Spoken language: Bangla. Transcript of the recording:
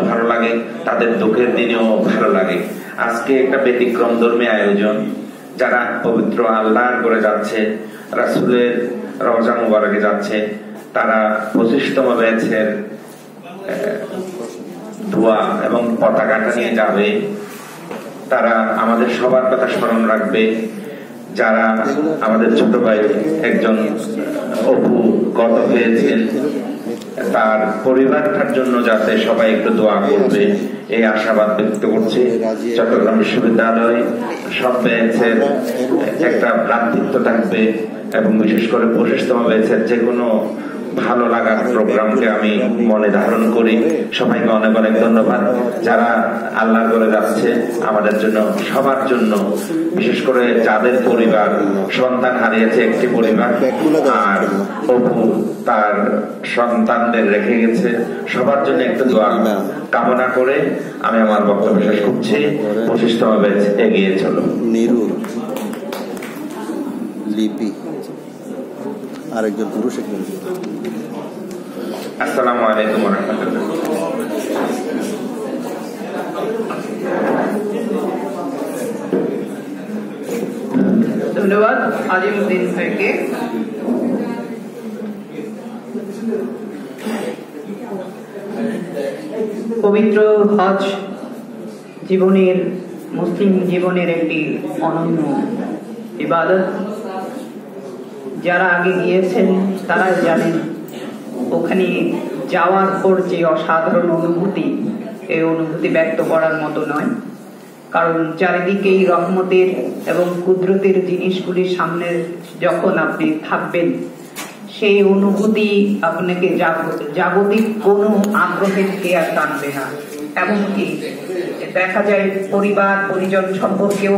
ভালো লাগে, তাদের দুঃখের দিনেও ভালো লাগে। আজকে একটা ব্যতিক্রম ধর্মী আয়োজন, যারা পবিত্র আল্লাহর করে যাচ্ছে, রাসূলের রওজা মুবারকে যাচ্ছে, তারা 25তম ব্যাচের ধোয়া এবং পতাকাটা নিয়ে যাবে। তারা আমাদের সবার কথা স্মরণ রাখবে। যারা আমাদের ছোট ভাই একজন অপু গত হয়েছেন, তার পরিবারটার জন্য যাতে সবাই একটু দোয়া করবে এই আশাবাদ ব্যক্ত করছে। চট্টগ্রাম বিশ্ববিদ্যালয় সব ব্যাচের একটা ভ্রাতৃত্ব থাকবে এবং বিশেষ করে 25তম ব্যাচের যে কোনো ভালো লাগার প্রোগ্রামকে আমি মনে ধারণ করি। সবাইকে অনেক অনেক ধন্যবাদ। যারা আল্লাহর ঘরে যাচ্ছে আমাদের জন্য, সবার জন্য, বিশেষ করে যাদের পরিবার সন্তান হারিয়েছে একটি পরিবার, আর অপু তার সন্তানদের রেখে গেছে, সবার জন্য একটু দোয়া কামনা করে আমি আমার বক্তব্য শেষ করছি। 25তম ব্যাচ এগিয়ে চলো। নিরুল লিপি আরেকজন পুরুষ, একজন। আসসালামু আলাইকুম ওয়া রাহমাতুল্লাহ। ধন্যবাদ আজিমউদ্দিন ভাইকে। পবিত্র হজ জীবনের, মুসলিম জীবনের একটি অনন্য ইবাদত। যারা আগে গিয়েছেন তারা জানেন ওখানে যাওয়ার পর যে অসাধারণ অনুভূতি, এই অনুভূতি ব্যক্ত করার মতো নয়। কারণ চারিদিকেই রহমতের এবং কুদরতের জিনিসগুলির সামনে যখন আপনি থাকবেন, সেই অনুভূতি আপনাকে জাগতিক কোনো আগ্রহের খেয়াল টানবে না। এমনকি দেখা যায় পরিবার পরিজন সম্পর্কেও